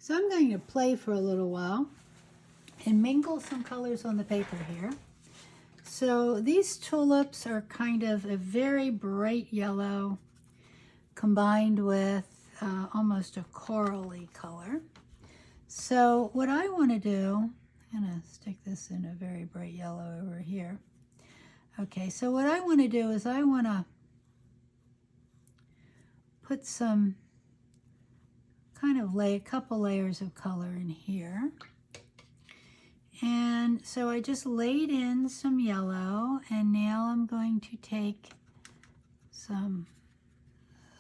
So I'm going to play for a little while and mingle some colors on the paper here. So these tulips are kind of a very bright yellow combined with almost a corally color. So what I want to do, I'm going to stick this in a very bright yellow over here. Okay, so what I want to do is I want to put some kind of a couple layers of color in here. And so I just laid in some yellow, and now I'm going to take some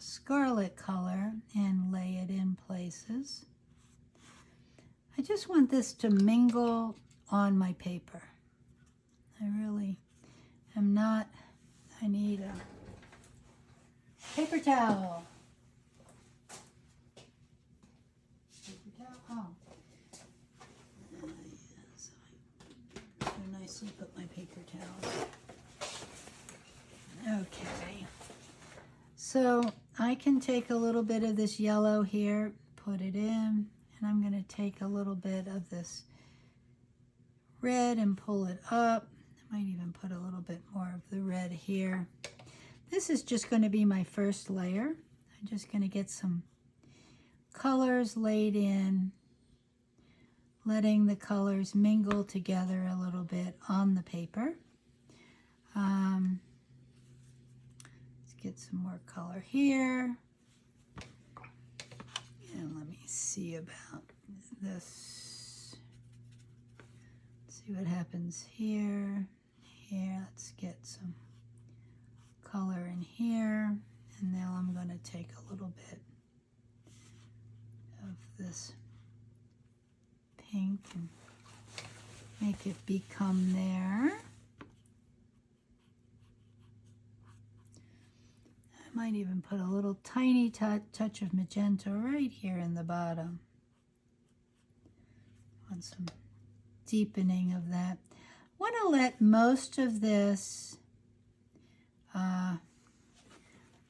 scarlet color and lay it in places. I just want this to mingle on my paper. I really am not, I need a paper towel. Paper towel, oh. So I nicely put my paper towel. Okay. So I can take a little bit of this yellow here, put it in, and I'm going to take a little bit of this red and pull it up. I might even put a little bit more of the red here. This is just going to be my first layer. I'm just going to get some colors laid in, letting the colors mingle together a little bit on the paper. Let's get some more color here. And let me see about this. Let's see what happens here. Here, let's get some color in here. And now I'm going to take a little bit of this pink and make it become there. I might even put a little tiny touch of magenta right here in the bottom. Want some deepening of that. I want to let most of this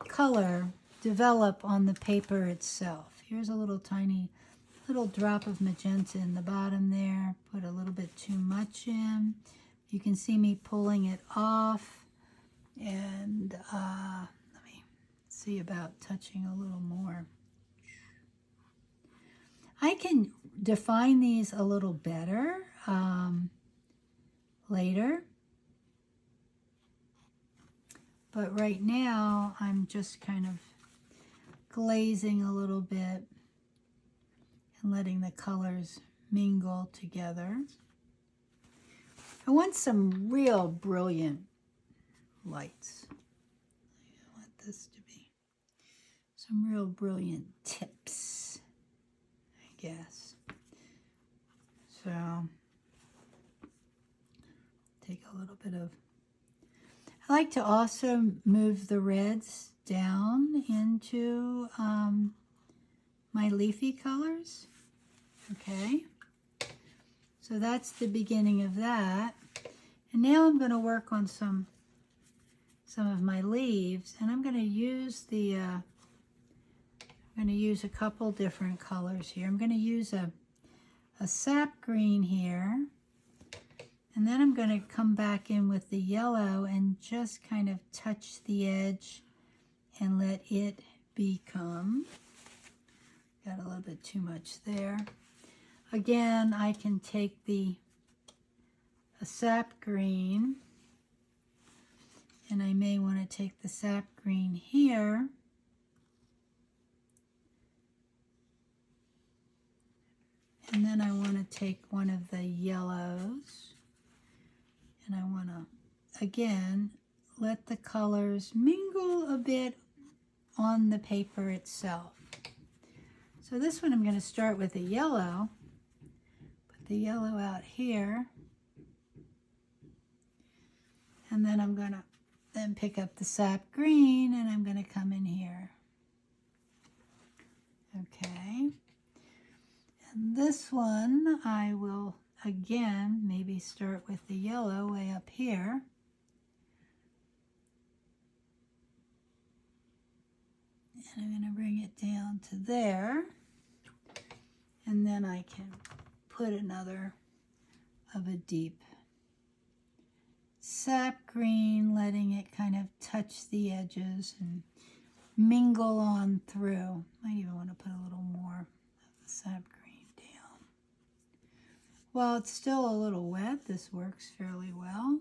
color develop on the paper itself. Here's a little tiny little drop of magenta in the bottom there. Put a little bit too much in. You can see me pulling it off, and let me see about touching a little more. I can define these a little better later, but right now I'm just kind of glazing a little bit and letting the colors mingle together. I want some real brilliant lights. I want this to be some real brilliant tips, I guess. So take a little bit of, I like to also move the reds down into my leafy colors. Okay, so that's the beginning of that. And now I'm going to work on some of my leaves, and I'm going to use the I'm going to use a couple different colors here. I'm going to use a sap green here, and then I'm going to come back in with the yellow and just kind of touch the edge and let it become, got a little bit too much there. Again, I can take a sap green, and I may want to take the sap green here, and then I want to take one of the yellows, and I want to, again, let the colors mingle a bit on the paper itself. So this one I'm going to start with a yellow, put the yellow out here, and then I'm going to then pick up the sap green, and I'm going to come in here. Okay. And this one I will again maybe start with the yellow way up here. And I'm going to bring it down to there. And then I can put another of a deep sap green, letting it kind of touch the edges and mingle on through. Might even want to put a little more of the sap green down. While it's still a little wet, this works fairly well.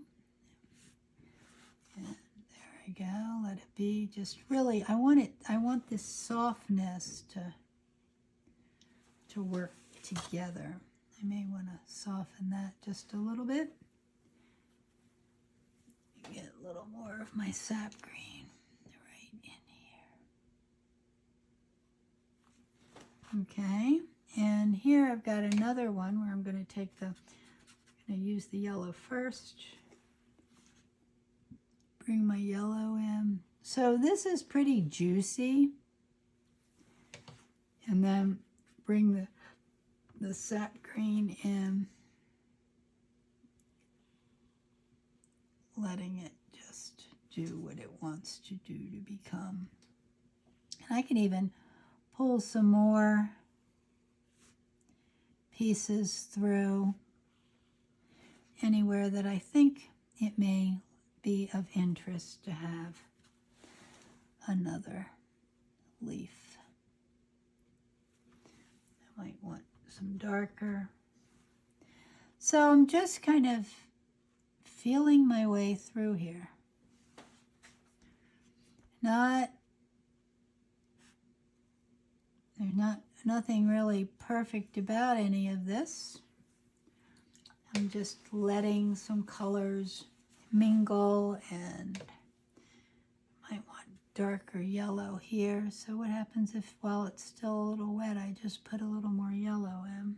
And there I go. Let it be. Just really, I want this softness to work together. I may want to soften that just a little bit. Get a little more of my sap green right in here. Okay, and here I've got another one where I'm going to use the yellow first. Bring my yellow in. So this is pretty juicy. And then bring the sap green in, letting it just do what it wants to do to become. And I can even pull some more pieces through anywhere that I think it may be of interest to have another leaf. I might want some darker. So I'm just kind of feeling my way through here. There's nothing really perfect about any of this. I'm just letting some colors mingle, and might want darker yellow here. So what happens if, while it's still a little wet, I just put a little more yellow in?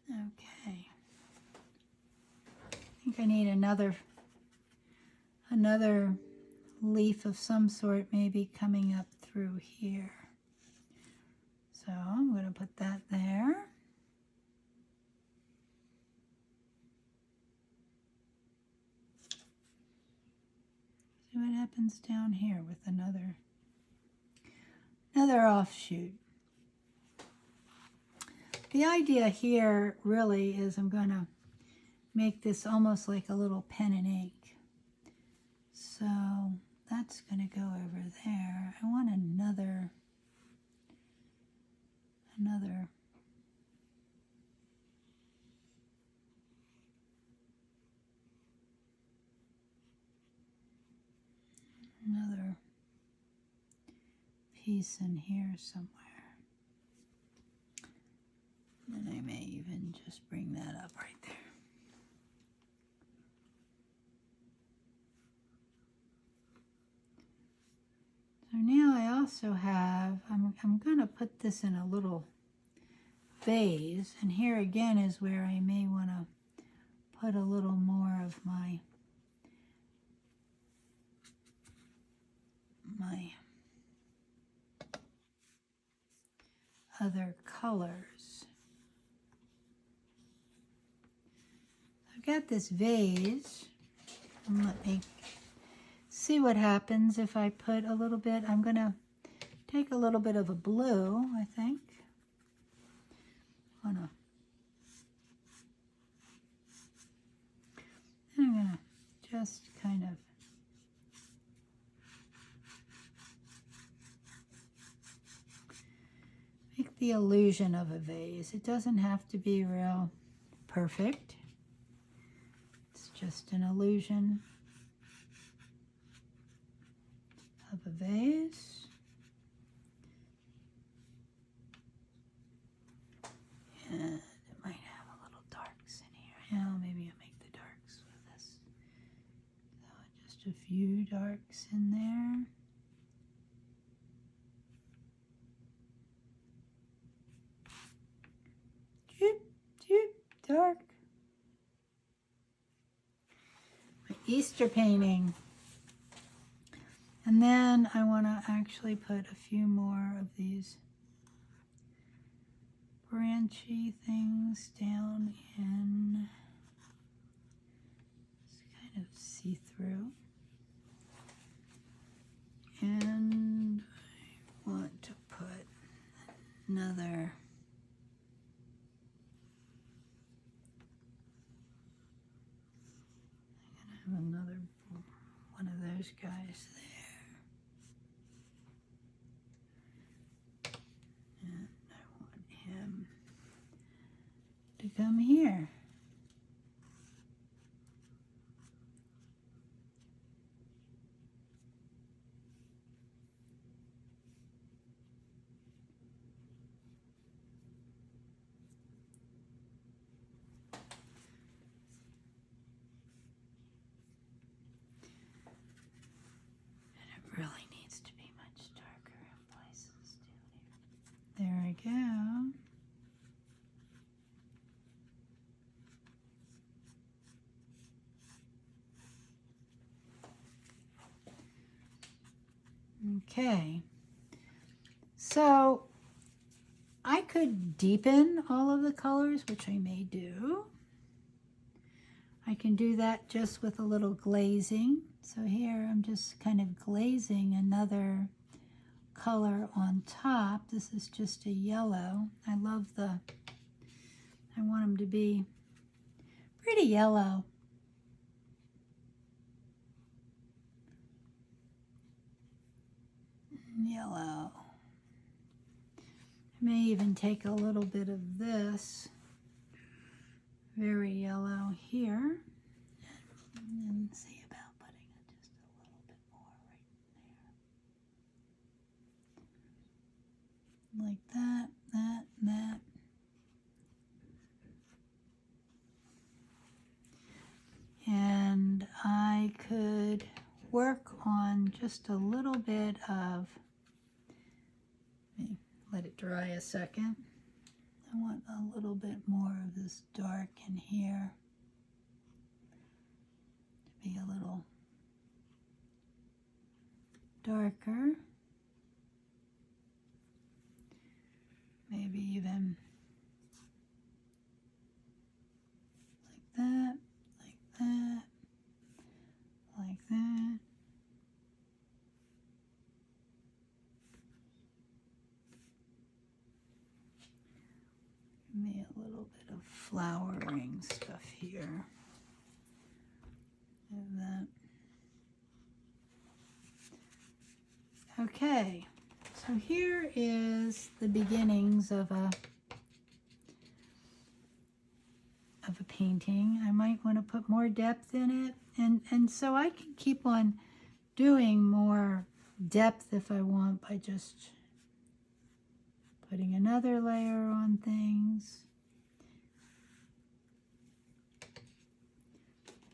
Okay. I think I need another leaf of some sort maybe coming up through here. So I'm going to put that there. See what happens down here with another offshoot. The idea here really is I'm going to make this almost like a little pen and ink. So that's going to go over there. I want another piece in here somewhere. And I may even just bring that up right there. So now I also have, I'm going to put this in a little vase, and here again is where I may want to put a little more of my other colors. I've got this vase, and let me see what happens if I put a little bit. I'm going to take a little bit of a blue, I think. I'm going to just kind of make the illusion of a vase. It doesn't have to be real perfect. It's just an illusion of a vase. And it might have a little darks in here. Yeah, maybe I'll make the darks with this. So just a few darks in there. Dark. My Easter painting. And then I want to actually put a few more of these branchy things down in. It's kind of see-through. those guys there. And I want him to come here. Really needs to be much darker in places too. There we go. Okay, so I could deepen all of the colors, which I may do. I can do that just with a little glazing. So here I'm just kind of glazing another color on top. This is just a yellow. I want them to be pretty yellow. Yellow. I may even take a little bit of this very yellow here and see about putting it just a little bit more right there. Like that, that, that. And I could work on just a little bit of, let it dry a second. I want a little bit more of this dark in here to be a little darker. Maybe even like that, like that, like that. Give me a little bit of flowering stuff here. And that. Okay, so here is the beginnings of a painting. I might want to put more depth in it, and so I can keep on doing more depth if I want by just putting another layer on things,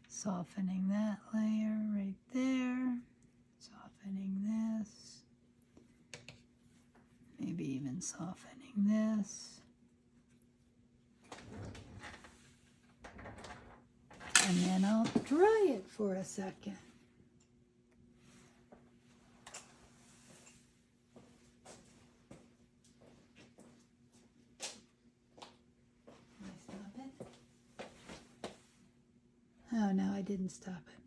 softening that layer right there, softening this, maybe even softening this. And then I'll dry it for a second. Can I stop it? Oh, no, I didn't stop it.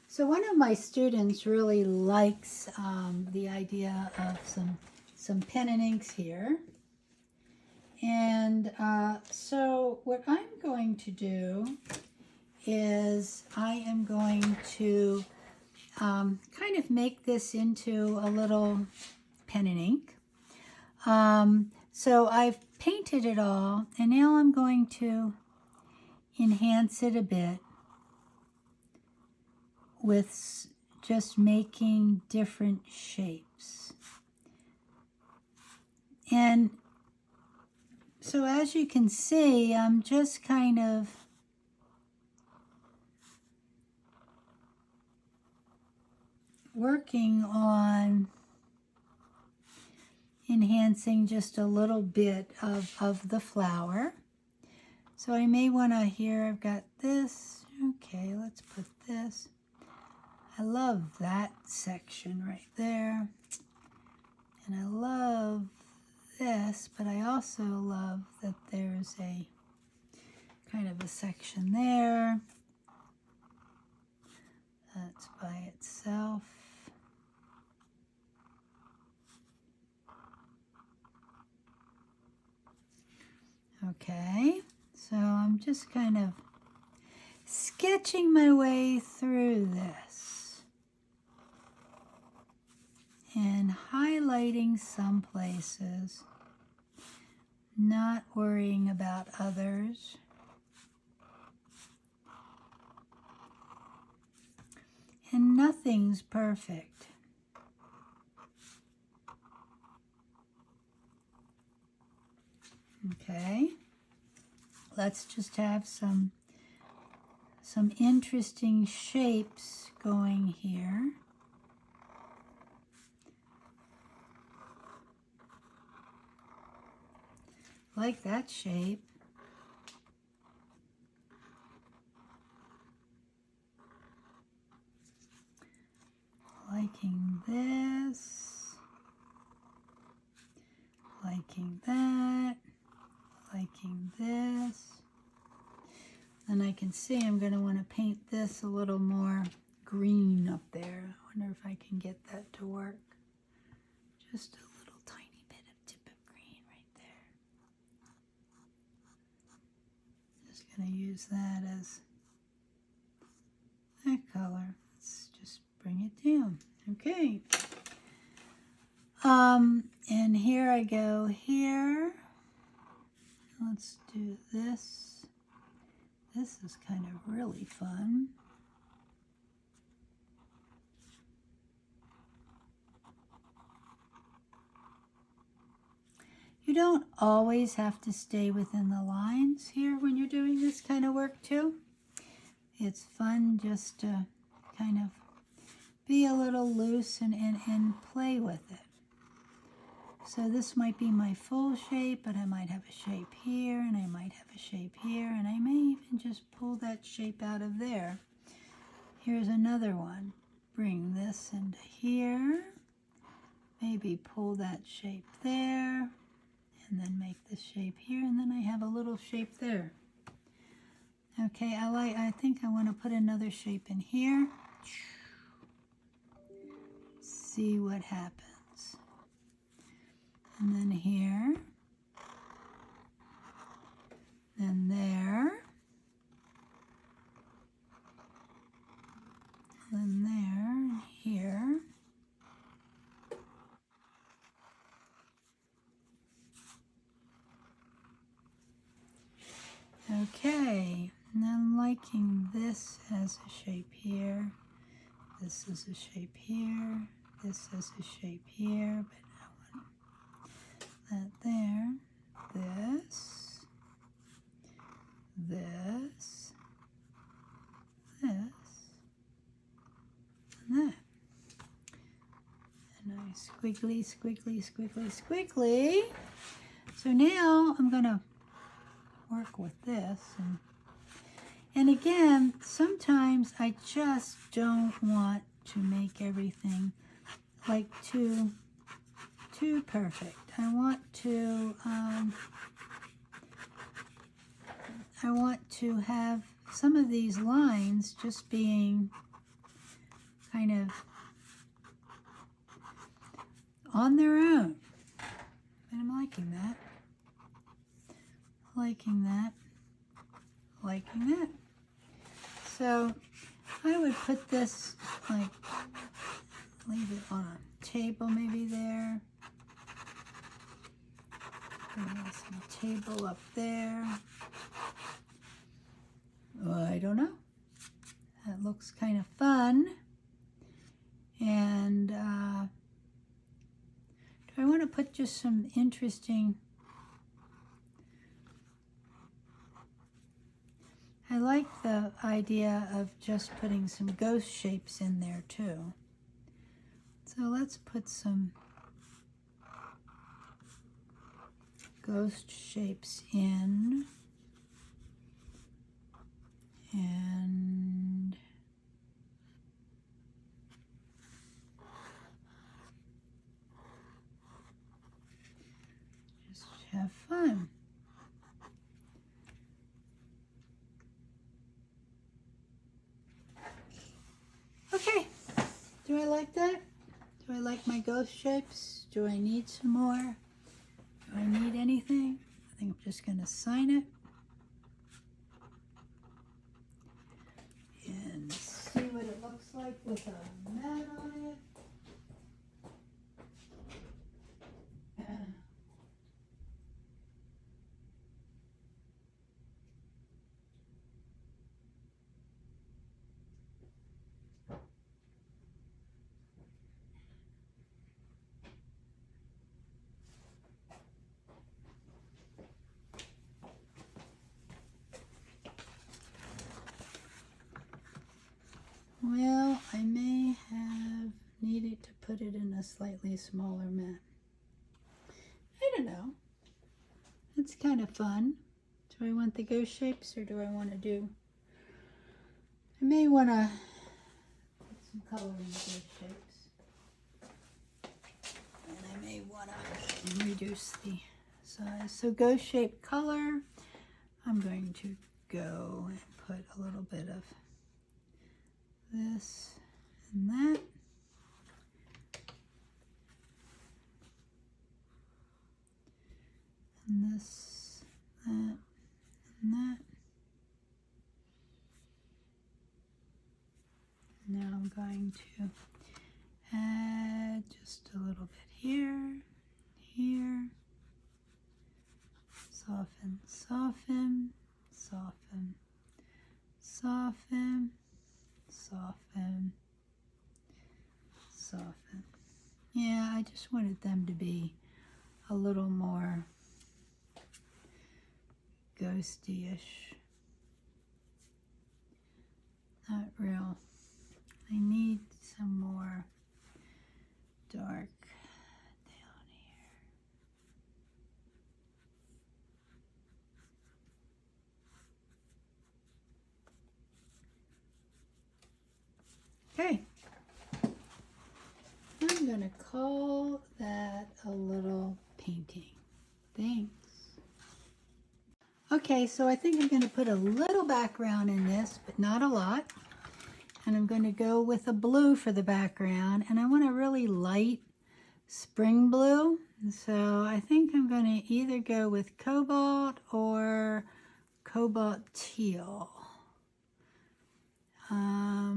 So one of my students really likes the idea of some pen and inks here. And so what I'm going to do is I am going to kind of make this into a little pen and ink. So I've painted it all, and now I'm going to enhance it a bit with just making different shapes. And so as you can see, I'm just kind of working on enhancing just a little bit of the flower. So I may want to, here I've got this. Okay, let's put this. I love that section right there. And I love this, but I also love that there's a kind of a section there. That's by itself. Okay, so I'm just kind of sketching my way through this. and highlighting some places, not worrying about others. And nothing's perfect. Okay, let's just have some interesting shapes going here. Like that shape. Liking this. Liking that. Liking this. And I can see I'm going to want to paint this a little more green up there. I wonder if I can get that to work. Just a little tiny bit of tip of green right there. Just going to use that as that color. Let's just bring it down. Okay. And here I go here. Let's do this. This is kind of really fun. You don't always have to stay within the lines here when you're doing this kind of work too. It's fun just to kind of be a little loose and play with it. So this might be my full shape, but I might have a shape here, and I might have a shape here, and I may even just pull that shape out of there. Here's another one. Bring this into here. Maybe pull that shape there, and then make the shape here, and then I have a little shape there. Okay, I think I want to put another shape in here. See what happens. And then here, then there, then there, and here. Okay, and I'm liking this as a shape here. This is a shape here. This is a shape here, but I want that there. This, this, this, and that. And I squiggly, squiggly, squiggly, squiggly. So now I'm going to work with this. And again, sometimes I just don't want to make everything like too perfect. I want to have some of these lines just being kind of on their own. And I'm liking that. Liking that. Liking that. So I would put this, like, leave it on a table maybe there. Maybe some table up there. I don't know. That looks kind of fun. And do I want to put just some interesting... I like the idea of just putting some ghost shapes in there too. So let's put some ghost shapes in. And just have fun. Okay, do I like that? Do I like my ghost shapes? Do I need some more? Do I need anything? I think I'm just going to sign it. And see what it looks like with a mat on it. Well, I may have needed to put it in a slightly smaller mat. I don't know. It's kind of fun. Do I want the ghost shapes or do I want to do... I may want to put some color in the ghost shapes. And I may want to reduce the size. So ghost shape color, I'm going to go and put a little bit of this and that. And this, that, and that. Now I'm going to add just a little bit here, here. Soften, soften, soften, soften, soften, soften. Yeah, I just wanted them to be a little more ghosty-ish. Not real. I need some more dark down here. Okay. I'm going to call that a little painting. Thanks. Okay, so I think I'm going to put a little background in this, but not a lot. And I'm going to go with a blue for the background. And I want a really light spring blue. So I think I'm going to either go with cobalt or cobalt teal. I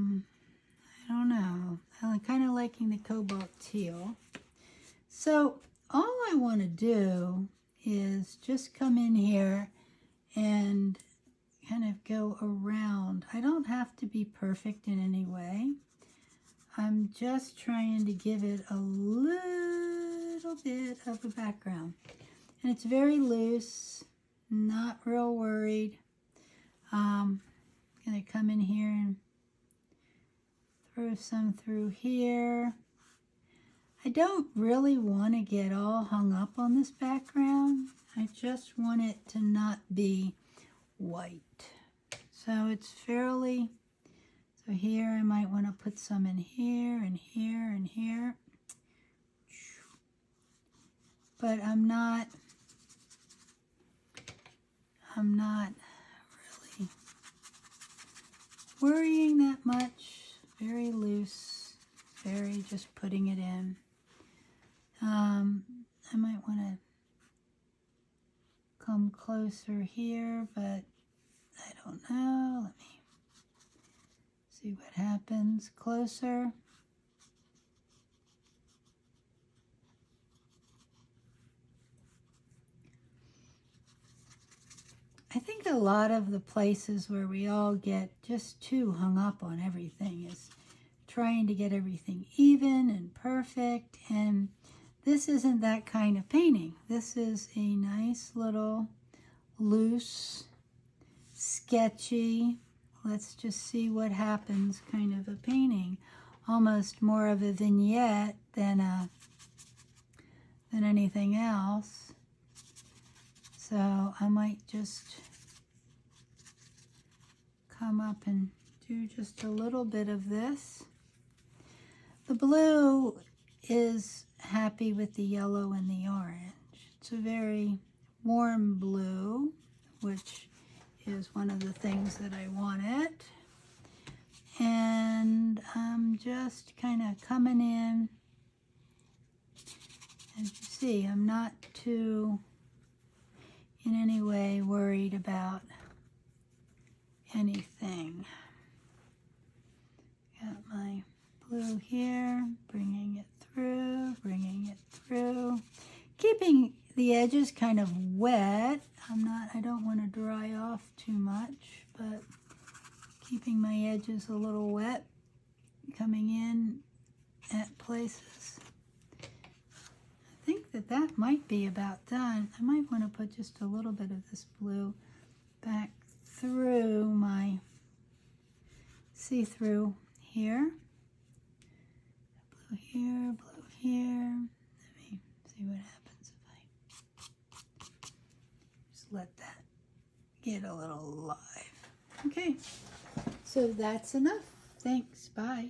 don't know. I'm kind of liking the cobalt teal. So all I want to do is just come in here and kind of go around. I don't have to be perfect in any way. I'm just trying to give it a little bit of a background. And it's very loose, not real worried. I'm going to come in here and throw some through here. I don't really want to get all hung up on this background. I just want it to not be white. So it's fairly, so here I might want to put some in here and here and here. But I'm not really worrying that much. Very loose, very just putting it in. I might want to come closer here, but I don't know. Let me see what happens closer. I think a lot of the places where we all get just too hung up on everything is trying to get everything even and perfect, and this isn't that kind of painting. This is a nice little loose, sketchy, let's just see what happens kind of a painting. Almost more of a vignette than anything else. So I might just come up and do just a little bit of this. The blue is happy with the yellow and the orange. It's a very warm blue, which is one of the things that I wanted. And I'm just kind of coming in. As you see, I'm not too in any way worried about anything. Got my blue here, bringing it through, keeping the edges kind of wet. I don't want to dry off too much, but keeping my edges a little wet, coming in at places. I think that might be about done. I might want to put just a little bit of this blue back through my see-through here. Blue here, blue here. Let me see what happens if I just let that get a little live. Okay, so that's enough. Thanks, bye.